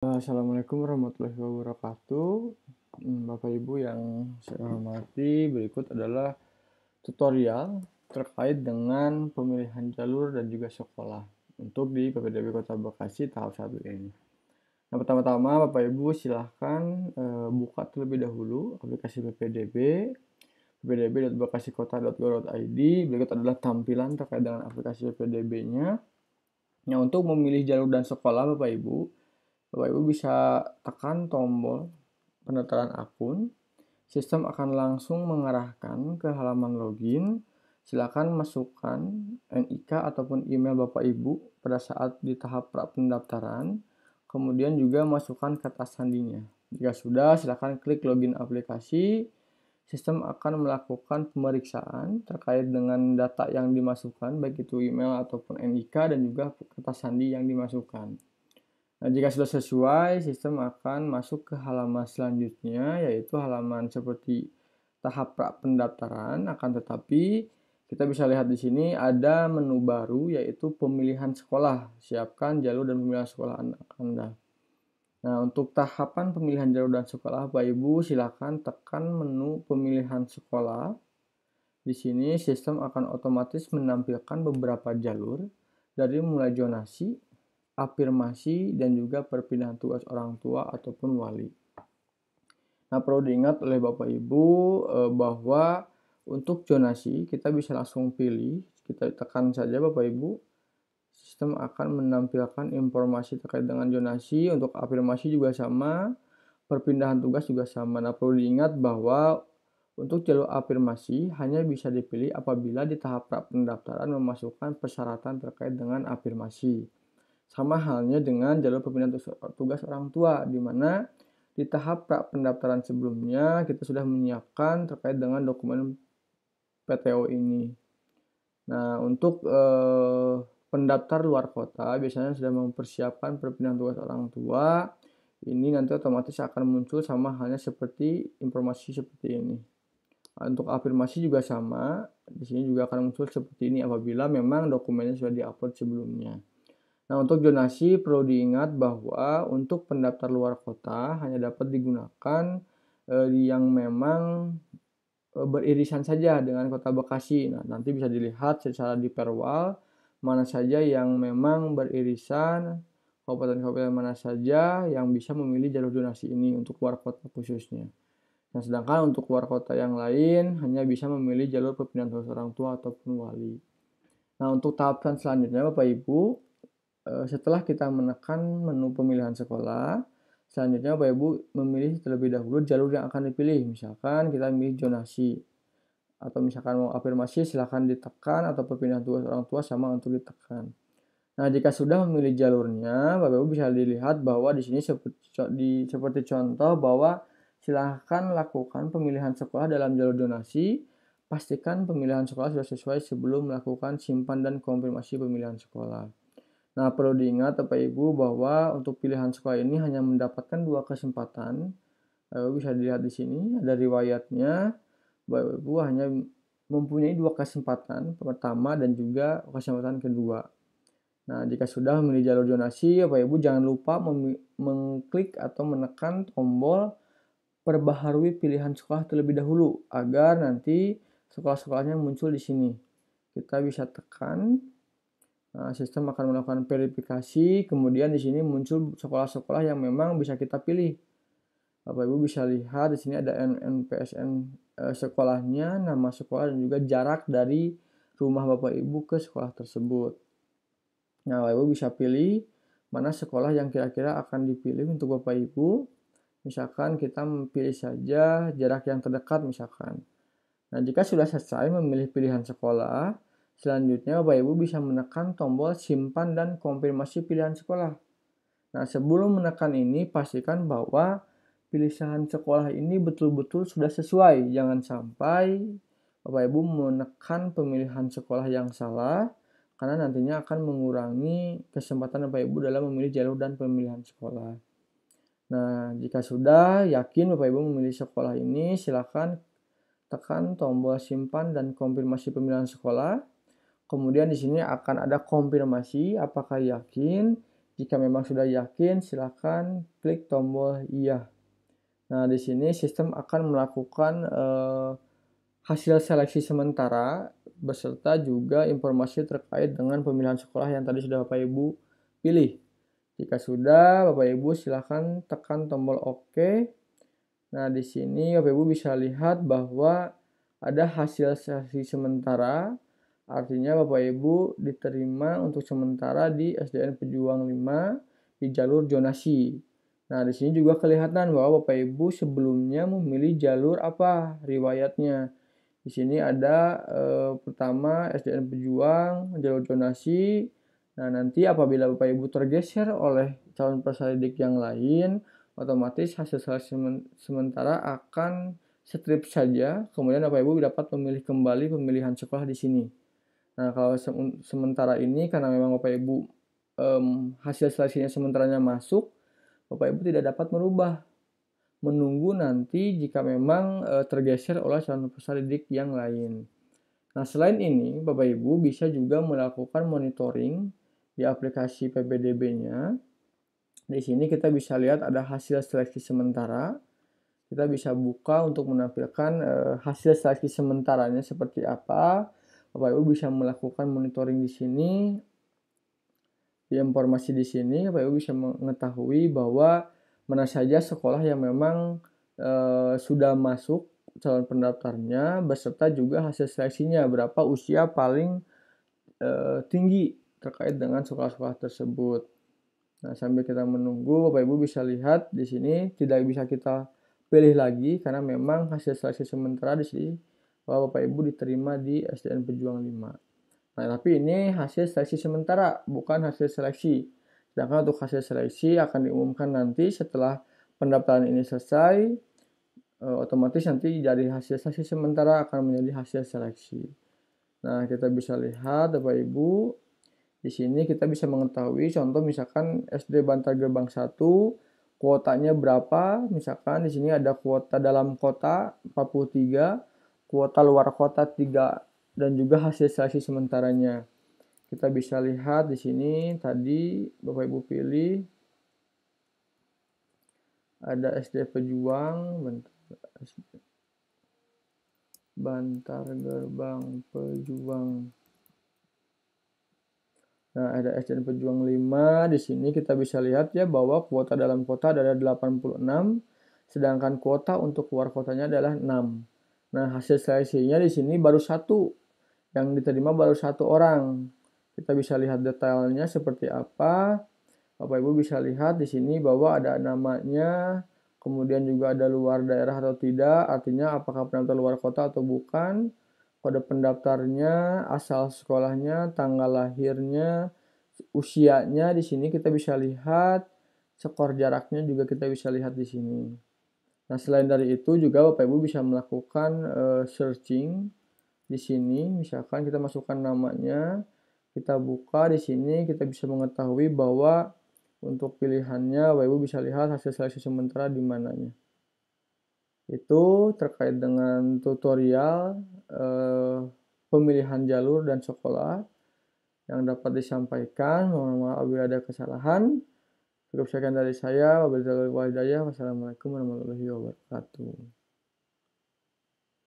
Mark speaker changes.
Speaker 1: Assalamualaikum warahmatullahi wabarakatuh. Bapak Ibu yang saya hormati, berikut adalah tutorial terkait dengan pemilihan jalur dan juga sekolah untuk di PPDB Kota Bekasi tahap 1 ini. Nah, pertama-tama Bapak Ibu silahkan buka terlebih dahulu aplikasi PPDB, ppdb.bekasikota.go.id. Berikut adalah tampilan terkait dengan aplikasi PPDB-nya. Nah, untuk memilih jalur dan sekolah Bapak Ibu bisa tekan tombol pendaftaran akun. Sistem akan langsung mengarahkan ke halaman login. Silakan masukkan NIK ataupun email Bapak Ibu pada saat di tahap pra pendaftaran. Kemudian juga masukkan kata sandinya. Jika sudah, silakan klik login aplikasi. Sistem akan melakukan pemeriksaan terkait dengan data yang dimasukkan, baik itu email ataupun NIK dan juga kata sandi yang dimasukkan. Nah, jika sudah sesuai, sistem akan masuk ke halaman selanjutnya, yaitu halaman seperti tahap pra pendaftaran. Akan tetapi, kita bisa lihat di sini ada menu baru, yaitu pemilihan sekolah. Siapkan jalur dan pemilihan sekolah anak Anda. Nah, untuk tahapan pemilihan jalur dan sekolah, Bapak Ibu silakan tekan menu pemilihan sekolah. Di sini sistem akan otomatis menampilkan beberapa jalur dari mulai zonasi, afirmasi, dan juga perpindahan tugas orang tua ataupun wali. Nah, perlu diingat oleh Bapak Ibu bahwa untuk zonasi kita bisa langsung pilih, kita tekan saja Bapak Ibu. Sistem akan menampilkan informasi terkait dengan zonasi, untuk afirmasi juga sama, perpindahan tugas juga sama. Nah, perlu diingat bahwa untuk jalur afirmasi hanya bisa dipilih apabila di tahap pra pendaftaran memasukkan persyaratan terkait dengan afirmasi. Sama halnya dengan jalur perpindahan tugas orang tua, di mana di tahap pra pendaftaran sebelumnya kita sudah menyiapkan terkait dengan dokumen PTO ini. Nah, untuk pendaftar luar kota biasanya sudah mempersiapkan perpindahan tugas orang tua. Ini nanti otomatis akan muncul sama halnya seperti informasi seperti ini. Untuk afirmasi juga sama, di sini juga akan muncul seperti ini apabila memang dokumennya sudah diupload sebelumnya. Nah, untuk zonasi perlu diingat bahwa untuk pendaftar luar kota hanya dapat digunakan yang memang beririsan saja dengan Kota Bekasi. Nah, nanti bisa dilihat secara di perwal mana saja yang memang beririsan, kabupaten-kabupaten mana saja yang bisa memilih jalur zonasi ini untuk luar kota khususnya. Nah, sedangkan untuk luar kota yang lain hanya bisa memilih jalur perpindahan tugas orang tua ataupun wali. Nah, untuk tahapan selanjutnya Bapak Ibu, setelah kita menekan menu pemilihan sekolah, selanjutnya Bapak Ibu memilih terlebih dahulu jalur yang akan dipilih. Misalkan kita memilih zonasi, atau misalkan mau afirmasi silahkan ditekan, atau perpindahan tugas orang tua sama untuk ditekan. Nah, jika sudah memilih jalurnya, Bapak Ibu bisa dilihat bahwa di sini seperti contoh bahwa silahkan lakukan pemilihan sekolah dalam jalur zonasi. Pastikan pemilihan sekolah sudah sesuai sebelum melakukan simpan dan konfirmasi pemilihan sekolah. Nah, perlu diingat Bapak Ibu bahwa untuk pilihan sekolah ini hanya mendapatkan 2 kesempatan. Bisa dilihat di sini ada riwayatnya. Bapak Ibu hanya mempunyai 2 kesempatan, pertama dan juga kesempatan kedua. Nah, jika sudah memilih jalur zonasi, Bapak Ibu jangan lupa mengklik atau menekan tombol perbaharui pilihan sekolah terlebih dahulu agar nanti sekolah-sekolahnya muncul di sini. Kita bisa tekan. Nah, sistem akan melakukan verifikasi, kemudian di sini muncul sekolah-sekolah yang memang bisa kita pilih. Bapak Ibu bisa lihat di sini ada NPSN sekolahnya, nama sekolah, dan juga jarak dari rumah Bapak Ibu ke sekolah tersebut. Nah, Bapak Ibu bisa pilih mana sekolah yang kira-kira akan dipilih untuk Bapak Ibu. Misalkan kita memilih saja jarak yang terdekat misalkan. Nah, jika sudah selesai memilih pilihan sekolah, selanjutnya Bapak Ibu bisa menekan tombol simpan dan konfirmasi pilihan sekolah. Nah, sebelum menekan ini pastikan bahwa pilihan sekolah ini betul-betul sudah sesuai. Jangan sampai Bapak Ibu menekan pemilihan sekolah yang salah, karena nantinya akan mengurangi kesempatan Bapak Ibu dalam memilih jalur dan pemilihan sekolah. Nah, jika sudah yakin Bapak Ibu memilih sekolah ini, silakan tekan tombol simpan dan konfirmasi pemilihan sekolah. Kemudian di sini akan ada konfirmasi apakah yakin. Jika memang sudah yakin, silakan klik tombol iya. Nah, di sini sistem akan melakukan hasil seleksi sementara beserta juga informasi terkait dengan pemilihan sekolah yang tadi sudah Bapak Ibu pilih. Jika sudah, Bapak Ibu silakan tekan tombol OK. Nah, di sini Bapak Ibu bisa lihat bahwa ada hasil seleksi sementara, artinya Bapak Ibu diterima untuk sementara di SDN Pejuang 5 di jalur zonasi. Nah, di sini juga kelihatan bahwa Bapak Ibu sebelumnya memilih jalur apa riwayatnya. Di sini ada pertama SDN Pejuang, jalur zonasi. Nah, nanti apabila Bapak Ibu tergeser oleh calon peserta didik yang lain, otomatis hasil seleksi sementara akan strip saja, kemudian Bapak Ibu dapat memilih kembali pemilihan sekolah di sini. Nah, kalau sementara ini karena memang Bapak Ibu hasil seleksinya sementaranya masuk, Bapak Ibu tidak dapat merubah. Menunggu nanti jika memang tergeser oleh calon peserta didik yang lain. Nah, selain ini, Bapak Ibu bisa juga melakukan monitoring di aplikasi PPDB-nya. Di sini kita bisa lihat ada hasil seleksi sementara. Kita bisa buka untuk menampilkan hasil seleksi sementaranya seperti apa. Bapak Ibu bisa melakukan monitoring di sini. Di informasi di sini, Bapak Ibu bisa mengetahui bahwa mana saja sekolah yang memang sudah masuk calon pendaftarnya beserta juga hasil seleksinya, berapa usia paling tinggi terkait dengan sekolah-sekolah tersebut. Nah, sambil kita menunggu, Bapak Ibu bisa lihat di sini tidak bisa kita pilih lagi karena memang hasil seleksi sementara di sini bahwa Bapak Ibu diterima di SDN Pejuang 5. Nah, tapi ini hasil seleksi sementara, bukan hasil seleksi. Sedangkan untuk hasil seleksi akan diumumkan nanti setelah pendaftaran ini selesai, otomatis nanti dari hasil seleksi sementara akan menjadi hasil seleksi. Nah, kita bisa lihat Bapak Ibu, di sini kita bisa mengetahui contoh misalkan SD Bantar Gerbang 1 kuotanya berapa, misalkan di sini ada kuota dalam kota 43, kuota luar kota 3 dan juga hasil seleksi sementaranya. Kita bisa lihat di sini tadi Bapak Ibu pilih ada SD Pejuang, Bantar Gerbang Pejuang. Nah, ada SDN Pejuang 5. Di sini kita bisa lihat ya bahwa kuota dalam kota ada 86, sedangkan kuota untuk luar kotanya adalah 6. Nah, hasil seleksinya di sini baru satu. Yang diterima baru satu orang. Kita bisa lihat detailnya seperti apa. Bapak Ibu bisa lihat di sini bahwa ada namanya, kemudian juga ada luar daerah atau tidak, artinya apakah pendaftar luar kota atau bukan, kode pendaftarnya, asal sekolahnya, tanggal lahirnya, usianya di sini kita bisa lihat, skor jaraknya juga kita bisa lihat di sini. Nah, selain dari itu juga Bapak Ibu bisa melakukan searching di sini, misalkan kita masukkan namanya, kita buka di sini, kita bisa mengetahui bahwa untuk pilihannya, Bapak Ibu bisa lihat hasil seleksi sementara di mananya. Itu terkait dengan tutorial pemilihan jalur dan sekolah yang dapat disampaikan. Mohon maaf apabila ada kesalahan. Cukup sekian dari saya. Wabillahi taufiq wal hidayah. Wassalamualaikum warahmatullahi wabarakatuh.